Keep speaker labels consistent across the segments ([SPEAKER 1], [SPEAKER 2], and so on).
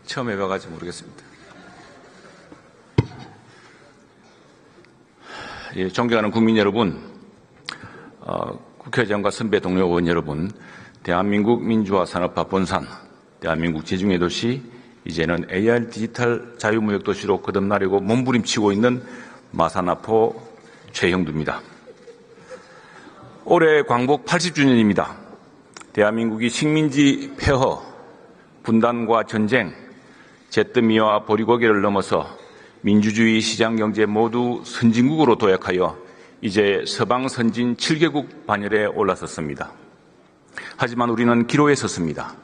[SPEAKER 1] 처음 해봐가지고 모르겠습니다. 예, 존경하는 국민 여러분, 국회의장과 선배 동료 의원 여러분, 대한민국 민주화 산업화 본산, 대한민국 지중해 도시, 이제는 AR 디지털 자유무역 도시로 거듭나려고 몸부림치고 있는 마산아포 최형두입니다. 올해 광복 80주년입니다. 대한민국이 식민지 폐허, 분단과 전쟁, 잿더미와 보리고개를 넘어서 민주주의 시장경제 모두 선진국으로 도약하여 이제 서방 선진 7개국 반열에 올라섰습니다. 하지만 우리는 기로에 섰습니다.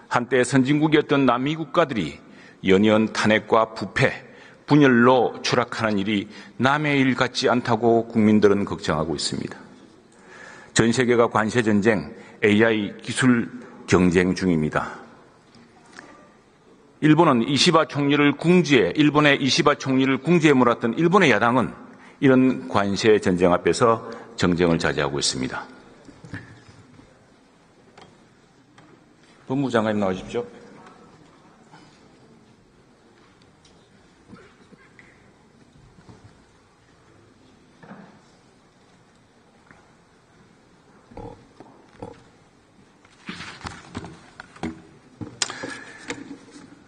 [SPEAKER 1] 한때 선진국이었던 남미 국가들이 연이은 탄핵과 부패, 분열로 추락하는 일이 남의 일 같지 않다고 국민들은 걱정하고 있습니다. 전 세계가 관세전쟁, AI 기술 경쟁 중입니다. 일본의 이시바 총리를 궁지에 몰았던 일본의 야당은 이런 관세 전쟁 앞에서 정쟁을 자제하고 있습니다. 법무부 장관님 나오십시오.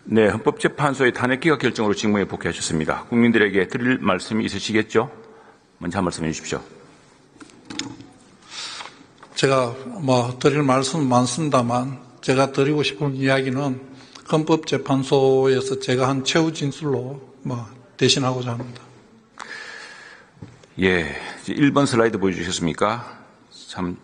[SPEAKER 1] 네, 헌법재판소의 탄핵기각 결정으로 직무에 복귀하셨습니다. 국민들에게 드릴 말씀이 있으시겠죠? 먼저 한 말씀해 주십시오.
[SPEAKER 2] 제가 드릴 말씀은 많습니다만 제가 드리고 싶은 이야기는 헌법재판소에서 제가 한 최후 진술로 대신하고자 합니다.
[SPEAKER 1] 예, 1번 슬라이드 보여주셨습니까? 참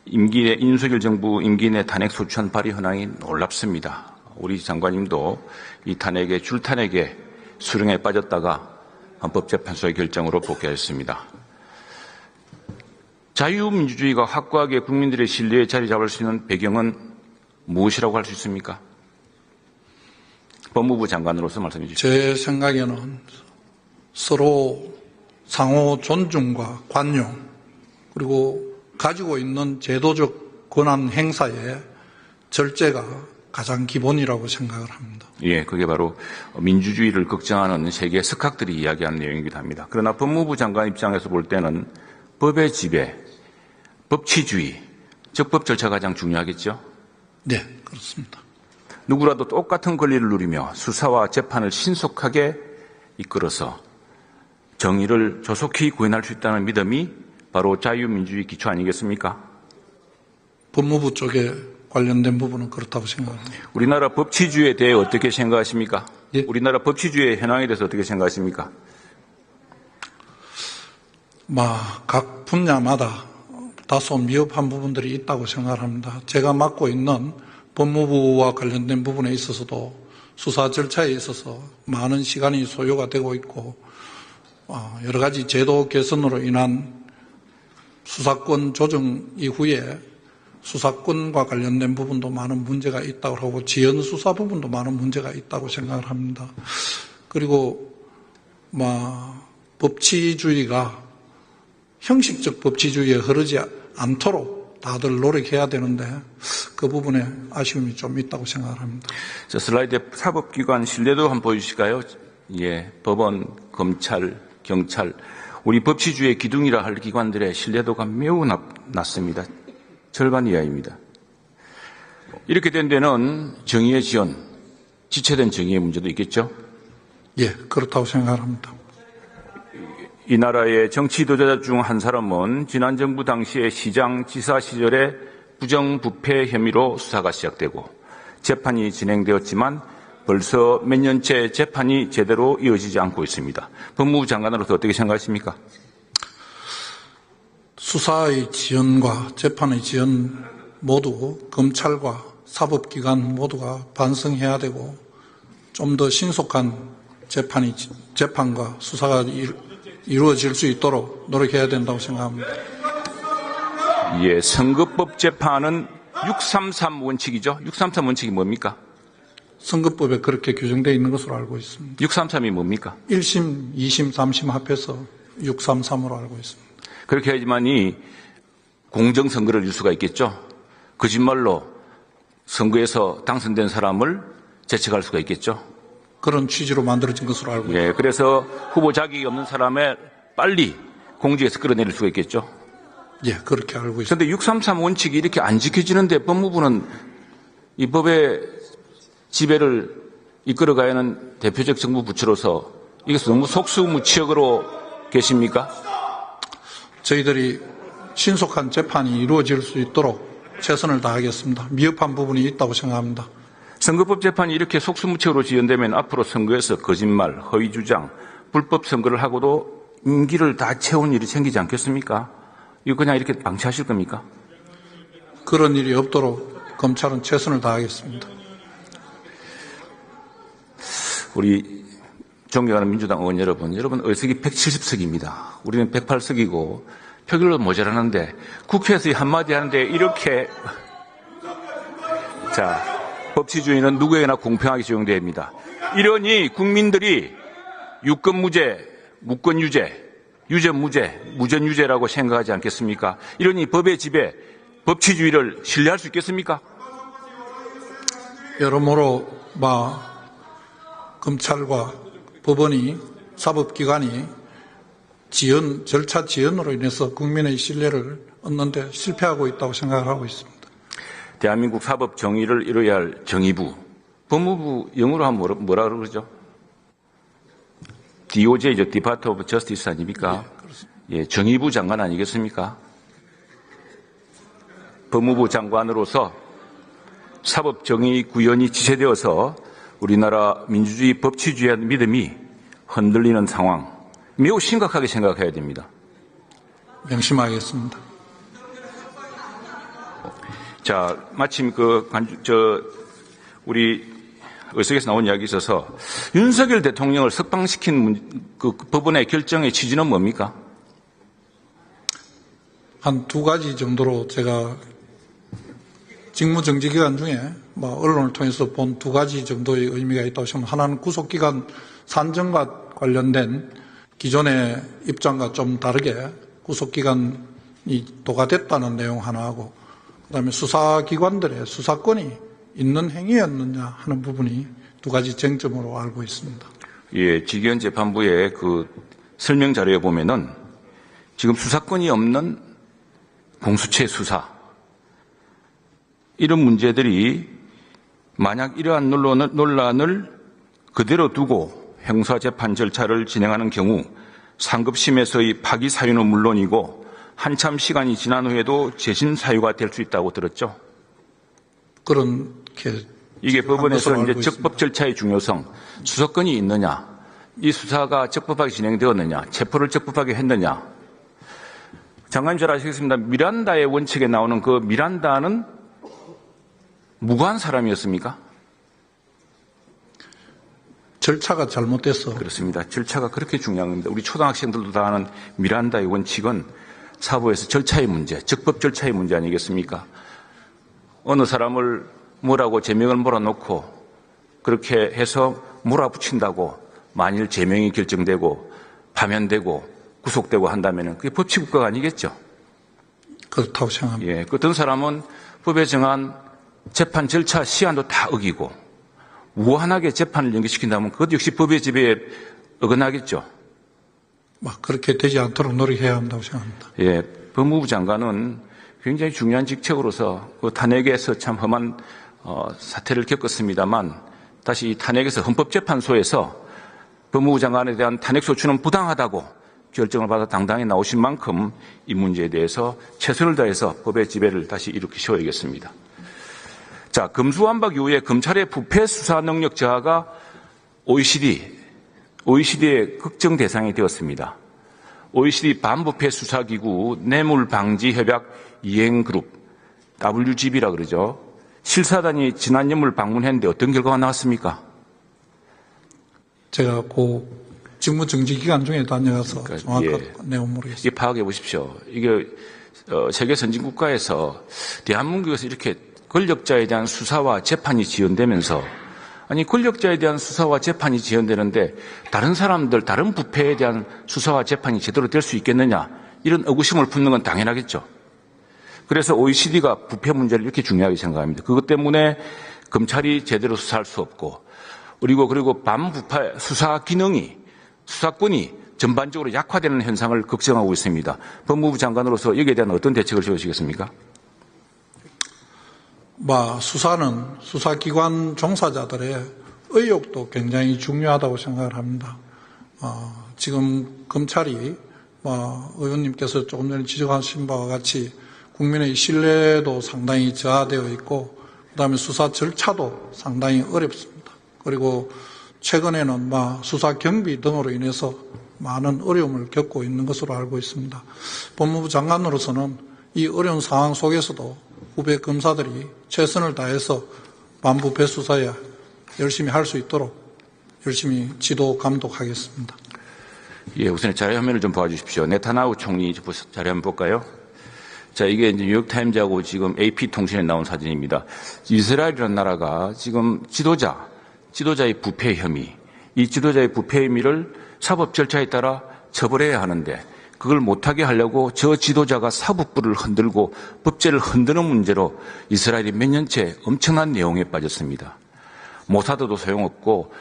[SPEAKER 1] 윤석열 정부 임기 내 탄핵 소추안 발의 현황이 놀랍습니다. 우리 장관님도 이 탄핵에 줄탄핵에 수렁에 빠졌다가 헌법재판소의 결정으로 복귀하였습니다. 자유민주주의가 확고하게 국민들의 신뢰에 자리 잡을 수 있는 배경은 무엇이라고 할 수 있습니까? 법무부 장관으로서 말씀해 주십시오.
[SPEAKER 2] 제 생각에는 서로 상호 존중과 관용 그리고 가지고 있는 제도적 권한 행사의 절제가 가장 기본이라고 생각을 합니다.
[SPEAKER 1] 예, 그게 바로 민주주의를 걱정하는 세계 석학들이 이야기하는 내용이기도 합니다. 그러나 법무부 장관 입장에서 볼 때는 법의 지배, 법치주의, 적법 절차가 가장 중요하겠죠?
[SPEAKER 2] 네, 그렇습니다.
[SPEAKER 1] 누구라도 똑같은 권리를 누리며 수사와 재판을 신속하게 이끌어서 정의를 조속히 구현할 수 있다는 믿음이 바로 자유민주주의 기초 아니겠습니까?
[SPEAKER 2] 법무부 쪽에 관련된 부분은 그렇다고 생각합니다.
[SPEAKER 1] 우리나라 법치주의에 대해 어떻게 생각하십니까?
[SPEAKER 2] 예?
[SPEAKER 1] 우리나라 법치주의의 현황에 대해서 어떻게 생각하십니까?
[SPEAKER 2] 각 분야마다 다소 미흡한 부분들이 있다고 생각합니다. 제가 맡고 있는 법무부와 관련된 부분에 있어서도 수사 절차에 있어서 많은 시간이 소요가 되고 있고 여러 가지 제도 개선으로 인한 수사권 조정 이후에 수사권과 관련된 부분도 많은 문제가 있다고 하고 지연 수사 부분도 많은 문제가 있다고 생각을 합니다. 그리고 법치주의가 형식적 법치주의에 흐르지 않도록 다들 노력해야 되는데 그 부분에 아쉬움이 좀 있다고 생각을 합니다.
[SPEAKER 1] 자, 슬라이드에 사법기관 신뢰도 한번 보여주실까요? 예, 법원, 검찰, 경찰, 우리 법치주의의 기둥이라 할 기관들의 신뢰도가 매우 낮습니다. 절반 이하입니다. 이렇게 된 데는 정의의 지연, 지체된 정의의 문제도 있겠죠?
[SPEAKER 2] 예, 그렇다고 생각합니다.
[SPEAKER 1] 이 나라의 정치 지도자 중 한 사람은 지난 정부 당시의 시장, 지사 시절에 부정부패 혐의로 수사가 시작되고 재판이 진행되었지만 벌써 몇 년째 재판이 제대로 이어지지 않고 있습니다. 법무부 장관으로서 어떻게 생각하십니까?
[SPEAKER 2] 수사의 지연과 재판의 지연 모두 검찰과 사법기관 모두가 반성해야 되고 좀 더 신속한 재판과 수사가 이루어질 수 있도록 노력해야 된다고 생각합니다.
[SPEAKER 1] 예, 선거법 재판은 633 원칙이죠. 633 원칙이 뭡니까?
[SPEAKER 2] 선거법에 그렇게 규정되어 있는 것으로 알고 있습니다.
[SPEAKER 1] 633이 뭡니까?
[SPEAKER 2] 1심, 2심, 3심 합해서 633으로 알고 있습니다.
[SPEAKER 1] 그렇게 해야지만이 공정선거를 이룰 수가 있겠죠. 거짓말로 선거에서 당선된 사람을 제책할 수가 있겠죠.
[SPEAKER 2] 그런 취지로 만들어진 것으로 알고 있습니다.
[SPEAKER 1] 예, 그래서 후보 자격이 없는 사람을 빨리 공직에서 끌어내릴 수가 있겠죠.
[SPEAKER 2] 예, 그렇게 알고 있습니다.
[SPEAKER 1] 그런데 633 원칙이 이렇게 안 지켜지는데 법무부는 이 법의 지배를 이끌어가야 하는 대표적 정부 부처로서 이것은 너무 속수무책으로 계십니까?
[SPEAKER 2] 저희들이 신속한 재판이 이루어질 수 있도록 최선을 다하겠습니다. 미흡한 부분이 있다고 생각합니다.
[SPEAKER 1] 선거법 재판이 이렇게 속수무책으로 지연되면 앞으로 선거에서 거짓말, 허위 주장, 불법 선거를 하고도 임기를 다 채운 일이 생기지 않겠습니까? 이거 그냥 이렇게 방치하실 겁니까?
[SPEAKER 2] 그런 일이 없도록 검찰은 최선을 다하겠습니다.
[SPEAKER 1] 우리 존경하는 민주당 의원 여러분 의석이 170석입니다. 우리는 108석이고 표결로 모자라는데 국회에서 한마디 하는데 이렇게 자, 법치주의는 누구에게나 공평하게 적용돼야 합니다. 이러니 국민들이 유권무죄, 무권유죄, 유전무죄, 무전유죄라고 생각하지 않겠습니까? 이러니 법의 지배, 법치주의를 신뢰할 수 있겠습니까?
[SPEAKER 2] 여러모로 검찰과 법원이 사법기관이 절차 지연으로 인해서 국민의 신뢰를 얻는 데 실패하고 있다고 생각을 하고 있습니다.
[SPEAKER 1] 대한민국 사법 정의를 이뤄야 할 정의부, 법무부 영어로 하면 뭐라 그러죠? DOJ죠. Department of Justice 아닙니까? 예, 정의부 장관 아니겠습니까? 법무부 장관으로서 사법 정의 구현이 지체되어서 우리나라 민주주의 법치주의의 믿음이 흔들리는 상황, 매우 심각하게 생각해야 됩니다.
[SPEAKER 2] 명심하겠습니다.
[SPEAKER 1] 자, 마침 우리 의석에서 나온 이야기 있어서 윤석열 대통령을 석방시킨 그 법원의 결정의 취지는 뭡니까?
[SPEAKER 2] 한 두 가지 정도로 제가 직무정지 기간 중에 언론을 통해서 본 두 가지 정도의 의미가 있다고 생각합니다. 하나는 구속기간 산정과 관련된 기존의 입장과 좀 다르게 구속기간이 도과됐다는 내용 하나하고 그다음에 수사기관들의 수사권이 있는 행위였느냐 하는 부분이 두 가지 쟁점으로 알고 있습니다.
[SPEAKER 1] 예, 지기현 재판부의 그 설명 자료에 보면은 지금 수사권이 없는 공수처 수사 이런 문제들이 만약 이러한 논란을 그대로 두고 형사재판 절차를 진행하는 경우 상급심에서의 파기 사유는 물론이고 한참 시간이 지난 후에도 재심 사유가 될 수 있다고 들었죠.
[SPEAKER 2] 그렇게
[SPEAKER 1] 이게 법원에서 이제
[SPEAKER 2] 알고
[SPEAKER 1] 적법 절차의 중요성, 수사권이 있느냐, 이 수사가 적법하게 진행되었느냐, 체포를 적법하게 했느냐. 장관님 잘 아시겠습니다. 미란다의 원칙에 나오는 그 미란다는 무고한 사람이었습니까?
[SPEAKER 2] 절차가 잘못돼서
[SPEAKER 1] 그렇습니다. 절차가 그렇게 중요한 겁니다. 우리 초등학생들도 다 아는 미란다의 원칙은 사법에서 절차의 문제, 적법 절차의 문제 아니겠습니까? 어느 사람을 뭐라고 제명을 몰아놓고 그렇게 해서 몰아붙인다고 만일 제명이 결정되고 파면되고 구속되고 한다면 그게 법치국가가 아니겠죠?
[SPEAKER 2] 그렇다고 생각합니다.
[SPEAKER 1] 예, 그 어떤 사람은 법에 정한 재판 절차 시한도 다 어기고 무한하게 재판을 연기시킨다면 그것 역시 법의 지배에 어긋나겠죠.
[SPEAKER 2] 그렇게 되지 않도록 노력해야 한다고 생각합니다.
[SPEAKER 1] 예, 법무부 장관은 굉장히 중요한 직책으로서 그 탄핵에서 참 험한 사태를 겪었습니다만 다시 이 탄핵에서 헌법재판소에서 법무부 장관에 대한 탄핵소추는 부당하다고 결정을 받아 당당히 나오신 만큼 이 문제에 대해서 최선을 다해서 법의 지배를 다시 일으키셔야겠습니다. 자, 금수완박 이후에 검찰의 부패 수사 능력 저하가 OECD의 걱정 대상이 되었습니다. OECD 반부패 수사기구 뇌물방지협약 이행그룹 WGB라 그러죠. 실사단이 지난 연물 방문했는데 어떤 결과가 나왔습니까?
[SPEAKER 2] 제가 그 직무정지 기간 중에 다녀가서 정확한 내용 모르겠습니다.
[SPEAKER 1] 이게 파악해 보십시오. 이게 세계 선진국가에서 대한민국에서 이렇게 권력자에 대한 수사와 재판이 지연되면서 아니 권력자에 대한 수사와 재판이 지연되는데 다른 사람들, 다른 부패에 대한 수사와 재판이 제대로 될 수 있겠느냐 이런 의구심을 품는 건 당연하겠죠. 그래서 OECD가 부패 문제를 이렇게 중요하게 생각합니다. 그것 때문에 검찰이 제대로 수사할 수 없고 그리고 반부패 수사 기능이 수사권이 전반적으로 약화되는 현상을 걱정하고 있습니다. 법무부 장관으로서 여기에 대한 어떤 대책을 세우시겠습니까?
[SPEAKER 2] 수사는 수사기관 종사자들의 의욕도 굉장히 중요하다고 생각을 합니다. 지금 검찰이 의원님께서 조금 전에 지적하신 바와 같이 국민의 신뢰도 상당히 저하되어 있고 그다음에 수사 절차도 상당히 어렵습니다. 그리고 최근에는 수사 경비 등으로 인해서 많은 어려움을 겪고 있는 것으로 알고 있습니다. 법무부 장관으로서는 이 어려운 상황 속에서도 후배 검사들이 최선을 다해서 반부패 수사에 열심히 할 수 있도록 열심히 지도 감독하겠습니다.
[SPEAKER 1] 예, 우선 자료 화면을 좀 보여주십시오. 네타냐후 총리 자료 한번 볼까요? 자, 이게 이제 뉴욕타임즈하고 지금 AP통신에 나온 사진입니다. 이스라엘이라는 나라가 지금 지도자의 부패 혐의, 이 지도자의 부패 혐의를 사법 절차에 따라 처벌해야 하는데 그걸 못하게 하려고 저 지도자가 사법부를 흔들고 법제를 흔드는 문제로 이스라엘이 몇 년째 엄청난 내용에 빠졌습니다. 모사드도 소용없고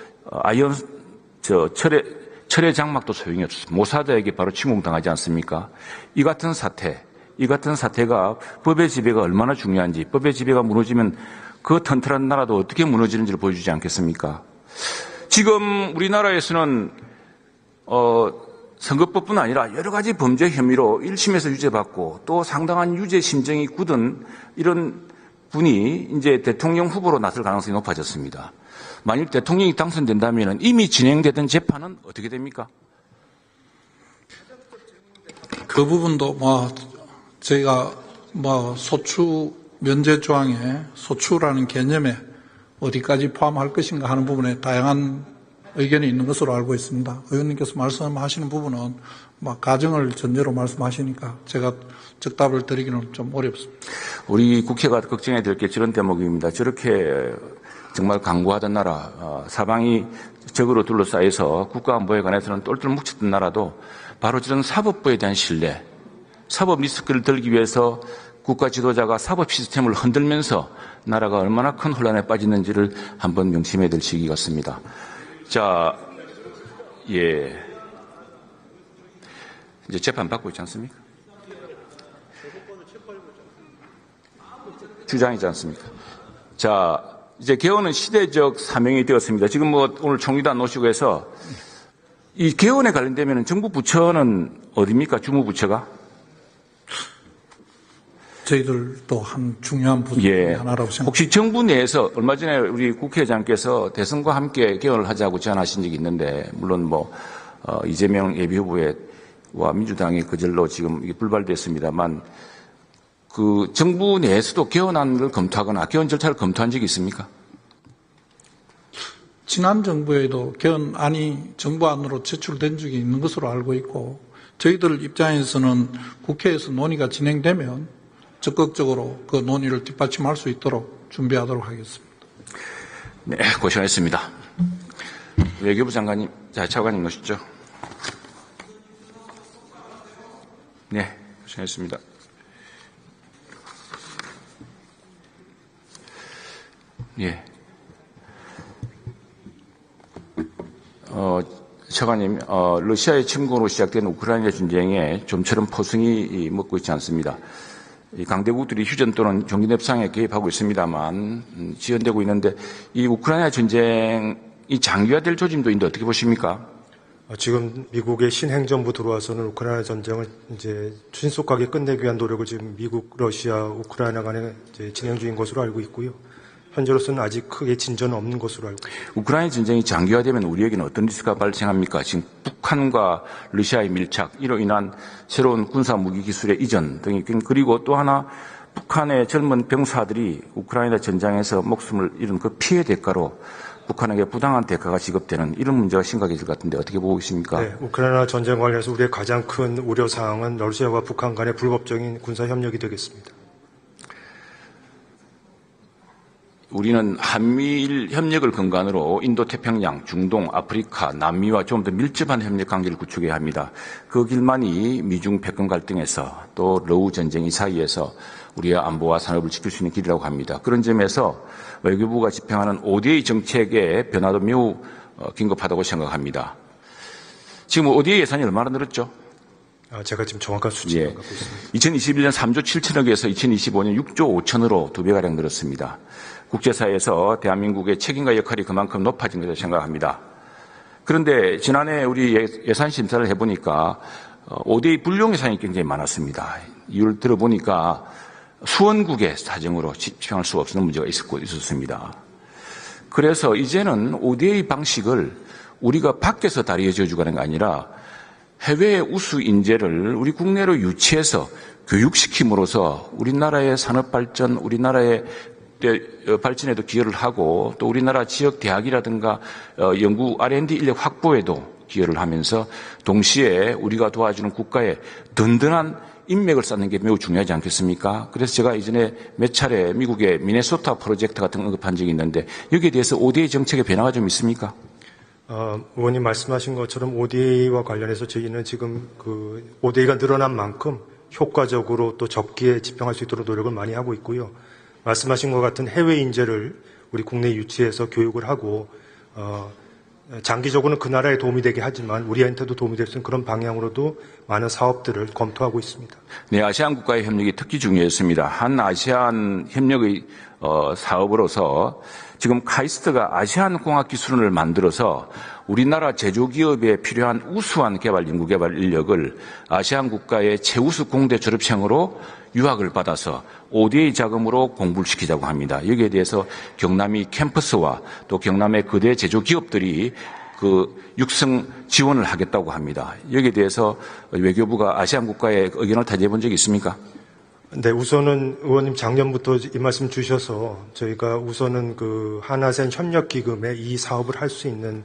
[SPEAKER 1] 철의 장막도 소용이 없습니다. 모사드에게 바로 침공당하지 않습니까? 이 같은 사태가 법의 지배가 얼마나 중요한지, 법의 지배가 무너지면 그 튼튼한 나라도 어떻게 무너지는지를 보여주지 않겠습니까? 지금 우리나라에서는 선거법뿐 아니라 여러 가지 범죄 혐의로 1심에서 유죄받고 또 상당한 유죄 심정이 굳은 이런 분이 이제 대통령 후보로 나설 가능성이 높아졌습니다. 만일 대통령이 당선된다면 이미 진행되던 재판은 어떻게 됩니까?
[SPEAKER 2] 그 부분도 저희가 소추 면제 조항에 소추라는 개념에 어디까지 포함할 것인가 하는 부분에 다양한 의견이 있는 것으로 알고 있습니다. 의원님께서 말씀하시는 부분은 가정을 전제로 말씀하시니까 제가 적답을 드리기는 좀 어렵습니다.
[SPEAKER 1] 우리 국회가 걱정해야 될 게 저런 대목입니다. 저렇게 정말 강구하던 나라, 사방이 적으로 둘러싸여서 국가안보에 관해서는 똘똘 뭉쳤던 나라도 바로 저런 사법부에 대한 신뢰, 사법 리스크를 들기 위해서 국가 지도자가 사법 시스템을 흔들면서 나라가 얼마나 큰 혼란에 빠졌는지를 한번 명심해야 될 시기 같습니다. 자, 예. 이제 재판 받고 있지 않습니까? 주장이지 않습니까? 자, 이제 개헌은 시대적 사명이 되었습니다. 지금 오늘 총리도 안 오시고 해서 이 개헌에 관련되면 정부 부처는 어디입니까? 주무부처가?
[SPEAKER 2] 저희들도 한 중요한 부분 중에 하나라고 생각합니다.
[SPEAKER 1] 혹시 정부 내에서 얼마 전에 우리 국회의장께서 대선과 함께 개헌을 하자고 제안하신 적이 있는데 물론 이재명 예비후보와 민주당이 그절로 지금 이게 불발됐습니다만 그 정부 내에서도 개헌안을 검토하거나 개헌 절차를 검토한 적이 있습니까?
[SPEAKER 2] 지난 정부에도 개헌안이 정부안으로 제출된 적이 있는 것으로 알고 있고 저희들 입장에서는 국회에서 논의가 진행되면 적극적으로 그 논의를 뒷받침할 수 있도록 준비하도록 하겠습니다.
[SPEAKER 1] 네, 고생하셨습니다. 외교부 장관님, 차관님 오시죠. 네, 고생하셨습니다. 예. 차관님, 러시아의 침공으로 시작된 우크라이나 전쟁에 좀처럼 포승이 먹고 있지 않습니다. 이 강대국들이 휴전 또는 종전 협상에 개입하고 있습니다만 지연되고 있는데 이 우크라이나 전쟁이 장기화될 조짐도 있는데 어떻게 보십니까?
[SPEAKER 3] 지금 미국의 신행정부 들어와서는 우크라이나 전쟁을 이제 신속하게 끝내기 위한 노력을 지금 미국, 러시아, 우크라이나 간에 이제 진행 중인 것으로 알고 있고요. 현재로서는 아직 크게 진전은 없는 것으로 알고 있습니다.
[SPEAKER 1] 우크라이나 전쟁이 장기화되면 우리에게는 어떤 리스크가 발생합니까? 지금 북한과 러시아의 밀착, 이로 인한 새로운 군사 무기 기술의 이전 등이 그리고 또 하나 북한의 젊은 병사들이 우크라이나 전장에서 목숨을 잃은 그 피해 대가로 북한에게 부당한 대가가 지급되는 이런 문제가 심각해질 것 같은데 어떻게 보고 있습니까?
[SPEAKER 3] 네, 우크라이나 전쟁 관련해서 우리의 가장 큰 우려 사항은 러시아와 북한 간의 불법적인 군사 협력이 되겠습니다.
[SPEAKER 1] 우리는 한미일 협력을 근간으로 인도태평양, 중동, 아프리카, 남미와 좀 더 밀접한 협력 관계를 구축해야 합니다. 그 길만이 미중 패권 갈등에서 또 러우 전쟁 이 사이에서 우리의 안보와 산업을 지킬 수 있는 길이라고 합니다. 그런 점에서 외교부가 집행하는 ODA 정책의 변화도 매우 긴급하다고 생각합니다. 지금 ODA 예산이 얼마나 늘었죠?
[SPEAKER 3] 제가 지금 정확한 수치를 갖고 있습니다.
[SPEAKER 1] 2021년 3조 7천억에서 2025년 6조 5천으로 2배가량 늘었습니다. 국제사회에서 대한민국의 책임과 역할이 그만큼 높아진 것으로 생각합니다. 그런데 지난해 우리 예산 심사를 해보니까 ODA 불용 예산이 굉장히 많았습니다. 이유를 들어보니까 수원국의 사정으로 집행할 수 없는 문제가 있었습니다. 그래서 이제는 ODA 방식을 우리가 밖에서 다리에 지어주가는 게 아니라 해외 우수 인재를 우리 국내로 유치해서 교육시킴으로써 우리나라의 산업 발전, 우리나라의 발전에도 기여를 하고 또 우리나라 지역 대학이라든가 연구 R&D 인력 확보에도 기여를 하면서 동시에 우리가 도와주는 국가의 든든한 인맥을 쌓는 게 매우 중요하지 않겠습니까? 그래서 제가 이전에 몇 차례 미국의 미네소타 프로젝트 같은 거 언급한 적이 있는데 여기에 대해서 ODA 정책의 변화가 좀 있습니까?
[SPEAKER 3] 의원님 말씀하신 것처럼 ODA와 관련해서 저희는 지금 그 ODA가 늘어난 만큼 효과적으로 또 적기에 집행할 수 있도록 노력을 많이 하고 있고요. 말씀하신 것 같은 해외 인재를 우리 국내에 유치해서 교육을 하고 장기적으로는 그 나라에 도움이 되게 하지만 우리한테도 도움이 될 수 있는 그런 방향으로도 많은 사업들을 검토하고 있습니다.
[SPEAKER 1] 네, 아시안 국가의 협력이 특히 중요했습니다. 한 아시안 협력의 사업으로서 지금 카이스트가 아시안 공학 기술원을 만들어서 우리나라 제조기업에 필요한 우수한 연구개발 인력을 아시안 국가의 최우수 공대 졸업생으로 유학을 받아서 ODA 자금으로 공부를 시키자고 합니다. 여기에 대해서 경남이 캠퍼스와 또 경남의 거대 제조기업들이 그 육성 지원을 하겠다고 합니다. 여기에 대해서 외교부가 아시안 국가의 의견을 타지해 본 적이 있습니까?
[SPEAKER 3] 네, 우선은 의원님 작년부터 이 말씀 주셔서 저희가 우선은 그 한아세안 협력기금에 이 사업을 할 수 있는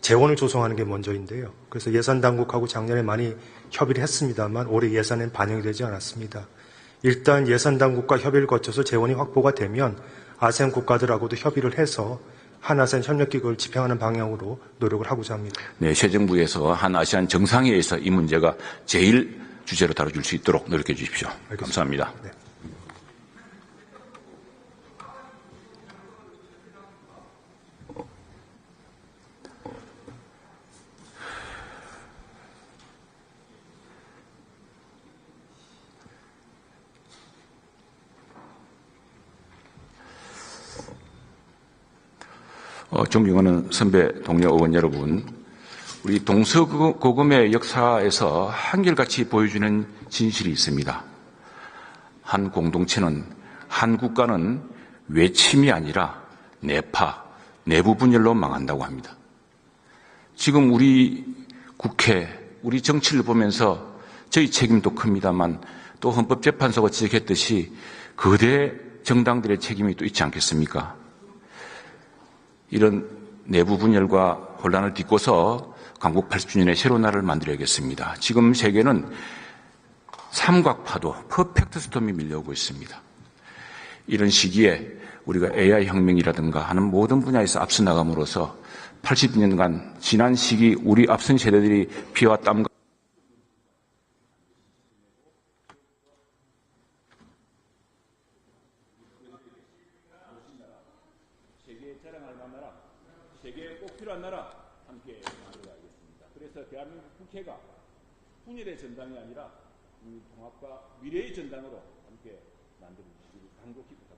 [SPEAKER 3] 재원을 조성하는 게 먼저인데요. 그래서 예산 당국하고 작년에 많이 협의를 했습니다만 올해 예산엔 반영이 되지 않았습니다. 일단 예산 당국과 협의를 거쳐서 재원이 확보가 되면 아세안 국가들하고도 협의를 해서 한아세안 협력기금을 집행하는 방향으로 노력을 하고자 합니다.
[SPEAKER 1] 네, 새 정부에서 한 아시안 정상회의에서 이 문제가 제일 주제로 다뤄줄 수 있도록 노력해 주십시오.
[SPEAKER 3] 알겠습니다.
[SPEAKER 1] 감사합니다.
[SPEAKER 3] 네.
[SPEAKER 1] 존경하는 선배 동료 의원 여러분, 우리 동서고금의 역사에서 한결같이 보여주는 진실이 있습니다. 한 공동체는, 한 국가는 외침이 아니라 내파, 내부 분열로 망한다고 합니다. 지금 우리 국회, 우리 정치를 보면서 저희 책임도 큽니다만 또 헌법재판소가 지적했듯이 거대 정당들의 책임이 또 있지 않겠습니까? 이런 내부 분열과 혼란을 딛고서 강국 80주년의 새로운 나라를 만들어야겠습니다. 지금 세계는 삼각파도, 퍼펙트 스톰이 밀려오고 있습니다. 이런 시기에 우리가 AI 혁명이라든가 하는 모든 분야에서 앞서 나감으로써 80년간 지난 시기 우리 앞선 세대들이 피와 땀과 세계에 자랑할 만한 세계에 꼭 필요한 나라 함께 만들어가겠습니다. 그래서 대한민국 국회가 분열의 전당이 아니라 통합과 미래의 전당으로 함께 만들어 주시기를 간곡히 부탁드립니다.